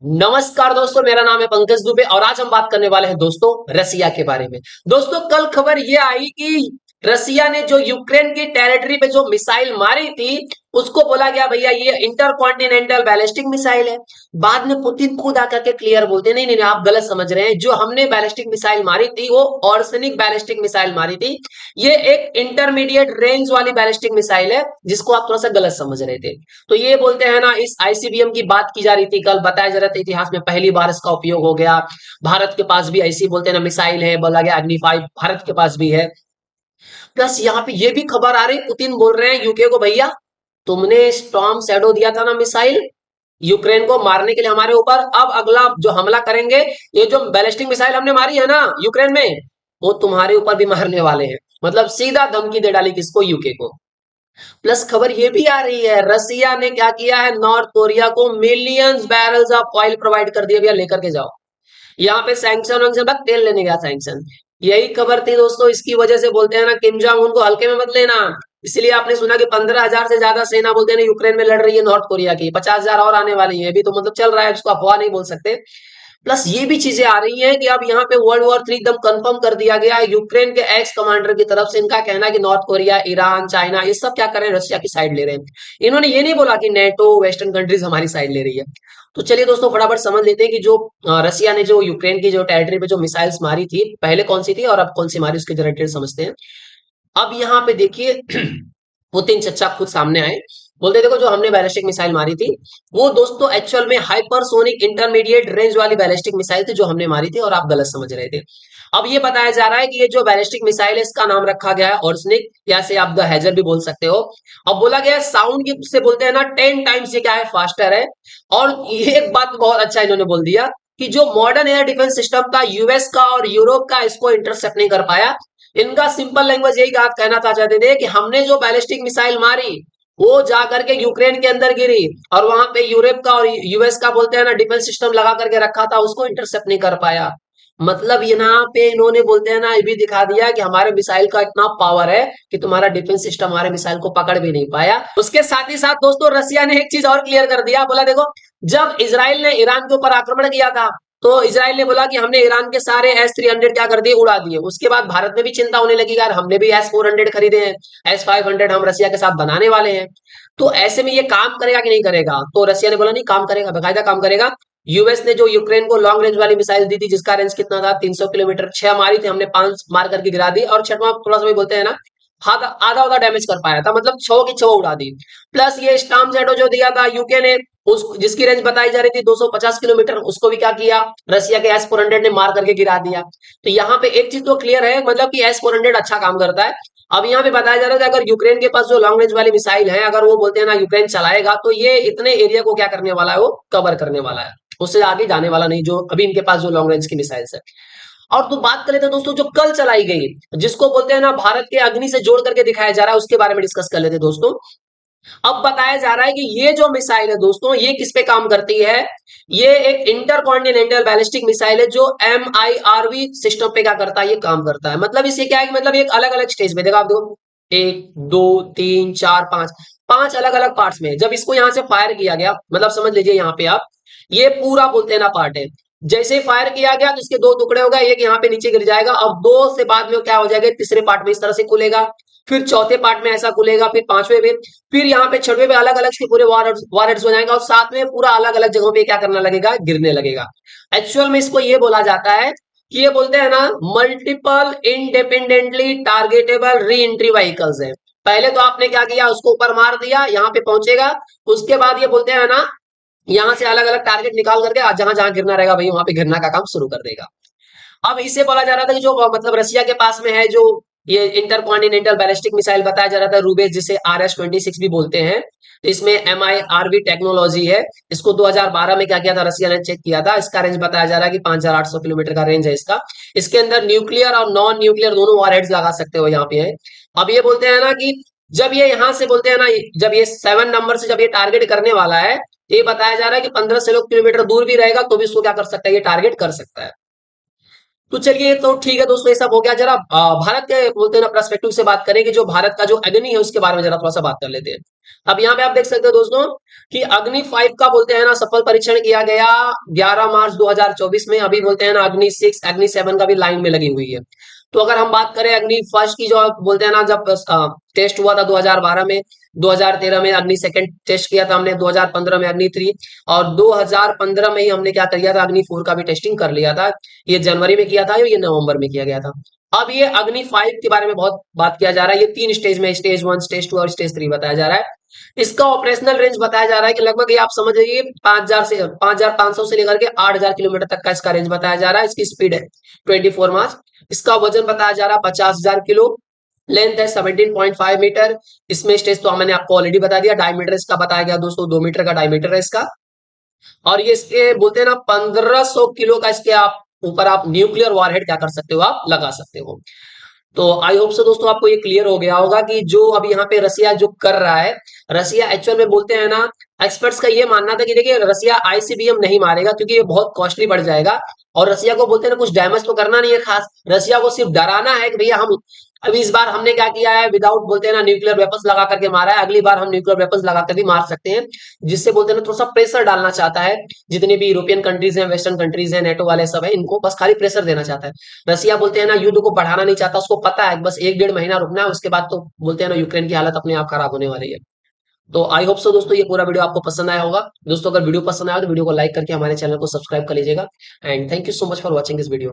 नमस्कार दोस्तों, मेरा नाम है पंकज दुबे और आज हम बात करने वाले हैं दोस्तों रसिया के बारे में। दोस्तों कल खबर ये आई कि रसिया ने जो यूक्रेन की टेरिटरी पे जो मिसाइल मारी थी उसको बोला गया भैया ये इंटर कॉन्टिनेंटल बैलिस्टिक मिसाइल है। बाद में पुतिन खुद आकर के क्लियर बोलते नहीं नहीं नहीं, आप गलत समझ रहे हैं। जो हमने बैलिस्टिक मिसाइल मारी थी वो ऑर्सेनिक बैलिस्टिक मिसाइल मारी थी। ये एक इंटरमीडिएट रेंज वाली बैलिस्टिक मिसाइल है जिसको आप थोड़ा सा गलत समझ रहे थे। तो ये बोलते हैं ना, इस आईसीबीएम की बात की जा रही थी, कल बताया जा रहा था इतिहास में पहली बार इसका उपयोग हो गया। भारत के पास भी ऐसी बोलते हैं ना मिसाइल है, बोला गया अग्नि 5 भारत के पास भी है। प्लस यहाँ पे ये भी खबर आ रही, पुतिन बोल रहे हैं यूके को, भैया तुमने स्टॉर्म शैडो दिया था ना मिसाइल यूक्रेन को मारने के लिए हमारे ऊपर, अब अगला जो हमला करेंगे, ये जो बैलिस्टिक मिसाइल हमने मारी है ना यूक्रेन में, वो तुम्हारे ऊपर भी मारने वाले हैं। मतलब सीधा धमकी दे डाली किसको, यूके को। प्लस खबर ये भी आ रही है रसिया ने क्या किया है, नॉर्थ कोरिया को millions barrels of oil provide कर दिया, भैया लेकर के जाओ। यहाँ पे सैंक्शन वैंक्शन तक तेल लेने गया सैंक्शन। यही खबर थी दोस्तों, इसकी वजह से बोलते हैं ना किम जोंग उनको हल्के में मत लेना। इसलिए आपने सुना कि 15,000 से ज्यादा सेना बोलते हैं ना यूक्रेन में लड़ रही है नॉर्थ कोरिया की, 50,000 और आने वाली है। अभी तो मतलब चल रहा है, उसको अफवाह नहीं बोल सकते। प्लस ये भी चीजें आ रही हैं कि अब यहाँ पे वर्ल्ड वॉर 3 एकदम कंफर्म कर दिया गया है यूक्रेन के एक्स कमांडर की तरफ से। इनका कहना है कि नॉर्थ कोरिया, ईरान, चाइना ये सब क्या कर रहे हैं, रशिया की साइड ले रहे हैं। इन्होंने ये नहीं बोला कि नेटो वेस्टर्न कंट्रीज हमारी साइड ले रही है। तो चलिए दोस्तों फटाफट समझ लेते हैं कि जो रसिया ने जो यूक्रेन की जो टेरिटरी पे जो मिसाइल्स मारी थी, पहले कौन सी थी और अब कौन सी मारी, उसके जरा डिटेल समझते हैं। अब यहाँ पे देखिए पुतिन चचा खुद सामने आए, बोलते देखो जो हमने बैलिस्टिक मिसाइल मारी थी वो दोस्तों एक्चुअल में हाइपरसोनिक इंटरमीडिएट रेंज वाली बैलिस्टिक मिसाइल थी जो हमने मारी थी, और आप गलत समझ रहे थे। अब ये बताया जा रहा है कि ये जो बैलिस्टिक मिसाइल है इसका नाम रखा गया है ऑर्सनिक, या से आप द हैजर भी बोल सकते हो। अब बोला गया है साउंड की से बोलते हैं ना 10 टाइम्स ये क्या है, फास्टर है। और ये एक बात बहुत अच्छा इन्होंने बोल दिया कि जो मॉडर्न एयर डिफेंस सिस्टम था यूएस का और यूरोप का, इसको इंटरसेप्ट नहीं कर पाया। इनका सिंपल लैंग्वेज यही कहना था चाहते थे कि हमने जो बैलिस्टिक मिसाइल मारी वो जा करके यूक्रेन के अंदर गिरी, और वहां पे यूरोप का और यूएस का बोलते हैं ना डिफेंस सिस्टम लगा करके रखा था, उसको इंटरसेप्ट नहीं कर पाया। मतलब यहाँ पे इन्होंने बोलते हैं ना ये भी दिखा दिया कि हमारे मिसाइल का इतना पावर है कि तुम्हारा डिफेंस सिस्टम हमारे मिसाइल को पकड़ भी नहीं पाया। उसके साथ ही साथ दोस्तों रसिया ने एक चीज और क्लियर कर दिया, बोला देखो जब इसराइल ने ईरान के ऊपर आक्रमण किया था तो इसराइल ने बोला कि हमने ईरान के सारे S-300 क्या कर दिए, उड़ा दिए। उसके बाद भारत में भी चिंता होने लगी, यार हमने भी S-400 खरीदे हैं, S-500 हम रसिया के साथ बनाने वाले हैं। तो ऐसे में ये काम करेगा कि नहीं करेगा, तो रसिया ने बोला नहीं काम करेगा, बकायदा काम करेगा। यूएस ने जो यूक्रेन को लॉन्ग रेंज वाली मिसाइल दी थी जिसका रेंज कितना था, 300 किलोमीटर, 6 मारी थी हमने, 5 मार करके गिरा दी, और छठवां थोड़ा सा भी बोलते हैं ना आधा आधा आधा डैमेज कर पाया था, मतलब 6 की 6 उड़ा दी। प्लस ये स्टार्म शैडो जो दिया था यूके ने, उस जिसकी रेंज बताई जा रही थी 250 किलोमीटर, उसको भी क्या किया, रसिया के S-400 ने मार करके गिरा दिया। तो यहाँ पे एक चीज तो क्लियर है, मतलब कि S-400 अच्छा काम करता है। अब यहाँ पे बताया जा रहा है कि अगर यूक्रेन के पास जो लॉन्ग रेंज वाली मिसाइल है, अगर वो बोलते हैं ना यूक्रेन चलाएगा तो ये इतने एरिया को क्या करने वाला है, वो कवर करने वाला है, उससे आगे जाने वाला नहीं, जो अभी इनके पास जो लॉन्ग रेंज की मिसाइल्स है। और तो बात कर लेते हैं दोस्तों जो कल चलाई गई, जिसको बोलते हैं ना भारत के अग्नि से जोड़ करके दिखाया जा रहा है, उसके बारे में डिस्कस कर लेते हैं दोस्तों। अब बताया जा रहा है कि ये जो मिसाइल है दोस्तों ये किस पे काम करती है, ये एक इंटर कॉन्टिनेंटल बैलिस्टिक मिसाइल है जो MIRV सिस्टम पे क्या करता है, ये काम करता है। मतलब इससे क्या है कि मतलब एक अलग अलग स्टेज में, देखो आप देखो 1 2 3 4 5 5 अलग अलग पार्ट्स में जब इसको यहां से फायर किया गया, मतलब समझ लीजिए यहाँ पे आप, ये पूरा बोलते हैं ना पार्ट है। जैसे ही फायर किया गया तो इसके 2 टुकड़े हो गए, एक यहाँ पे नीचे गिर जाएगा, अब 2 से बाद में क्या हो जाएगा, तीसरे पार्ट में इस तरह से खुलेगा, फिर चौथे पार्ट में ऐसा खुलेगा, फिर पांचवें में, फिर यहाँ पे छठवें पे अलग अलग से पूरे वॉरहेड्स हो जाएंगे, और साथ में पूरा अलग अलग जगहों पे क्या करने लगेगा, गिरने लगेगा। एक्चुअल में इसको ये बोला जाता है कि ये बोलते हैं ना multiple independently targetable re entry vehicles है। पहले तो आपने क्या किया, उसको ऊपर मार दिया, यहाँ पे पहुंचेगा, उसके बाद ये बोलते हैं ना यहाँ से अलग अलग टारगेट निकाल करके जहां जहां गिरना रहेगा भाई वहां पे गिरना का काम शुरू कर देगा। अब इससे बोला जा रहा था कि जो मतलब रसिया के पास में है जो ये इंटर कॉन्टिनेंटल बैलिस्टिक मिसाइल बताया जा रहा था रूबेस, जिसे RS-26 भी बोलते हैं, तो इसमें MIRV टेक्नोलॉजी है। इसको 2012 में क्या किया था, रसिया ने चेक किया था। इसका रेंज बताया जा रहा है कि 5,800 किलोमीटर का रेंज है इसका। इसके अंदर न्यूक्लियर और नॉन न्यूक्लियर दोनों वॉरहेड्स लगा सकते हो, यहाँ पे है। अब ये बोलते हैं ना कि जब ये यहाँ से बोलते हैं ना, जब ये 7 नंबर से जब ये टारगेट करने वाला है, ये बताया जा रहा है कि 15 से किलोमीटर दूर भी रहेगा तो भी इसको क्या कर सकता है, ये टारगेट कर सकता है। तो चलिए, तो ठीक है दोस्तों, ये सब हो गया। जरा भारत के बोलते हैं ना पर्सपेक्टिव से बात करें कि जो भारत का जो अग्नि है उसके बारे में जरा थोड़ा सा बात कर लेते हैं। अब यहाँ पे आप देख सकते हो दोस्तों कि अग्नि 5 का बोलते हैं ना सफल परीक्षण किया गया 11 मार्च 2024 में। अभी बोलते हैं ना अग्नि 6 अग्नि 7 का भी लाइन में लगी हुई है। तो अगर हम बात करें अग्नि फर्स्ट की, जो बोलते हैं ना जब टेस्ट हुआ था 2012 में, 2013 में अग्नि सेकंड टेस्ट किया था हमने, 2015 में अग्नि 3, और 2015 में ही हमने क्या कर लिया था, अग्नि 4 का भी टेस्टिंग कर लिया था। ये जनवरी में किया था, ये नवंबर में किया गया था। अब ये अग्नि 5 के बारे में बहुत बात किया जा रहा है। ये 3 स्टेज में, स्टेज 1, स्टेज 2 और स्टेज 3 बताया जा रहा है। इसका ऑपरेशनल रेंज बताया जा रहा है कि लगभग ये आप समझ जाइए 5,500 से लेकर के 8,000 किलोमीटर तक का इसका रेंज बताया जा रहा है। इसकी स्पीड है 24 मार्च। इसका वजन बताया जा रहा है 50,000 किलो। लेंथ है 17.5 मीटर। इसमें स्टेज तो मैंने आपको ऑलरेडी बता दिया। डायमीटर इसका बताया गया दोस्तों 2 मीटर का डायमीटर है इसका। और ये इसके बोलते हैं ना 1500 किलो का इसके आप ऊपर आप न्यूक्लियर वॉरहेड क्या कर सकते हो, आप लगा सकते हो। तो आई होप सो दोस्तों आपको ये क्लियर हो गया होगा कि जो अभी यहाँ पे रसिया जो कर रहा है, रसिया एक्चुअल में बोलते हैं ना, एक्सपर्ट्स का ये मानना था कि देखिए रसिया आईसीबीएम नहीं मारेगा क्योंकि ये बहुत कॉस्टली बढ़ जाएगा। और रसिया को बोलते हैं ना कुछ डैमेज तो करना नहीं है खास, रसिया को सिर्फ डराना है कि भैया हम अभी इस बार हमने क्या किया है, विदाउट बोलते हैं ना न्यूक्लियर वेपन्स लगा करके मारा है, अगली बार हम न्यूक्लियर वेपन्स लगा कर भी मार सकते हैं। जिससे बोलते हैं ना थोड़ा सा प्रेशर डालना चाहता है। जितने भी यूरोपियन कंट्रीज हैं, वेस्टर्न कंट्रीज हैं, नेटो वाले सब है, इनको बस खाली प्रेशर देना चाहता है। रसिया बोलते हैं ना युद्ध को बढ़ाना नहीं चाहता, उसको पता है बस 1 डेढ़ महीना रुकना है, उसके बाद तो बोलते हैं ना यूक्रेन की हालत अपने आप खराब होने वाली है। तो आई होप सो दोस्तों ये पूरा वीडियो आपको पसंद आया होगा। दोस्तों अगर वीडियो पसंद आया तो वीडियो को लाइक करके हमारे चैनल को सब्सक्राइब कर लीजिएगा। And thank you so much for watching this video.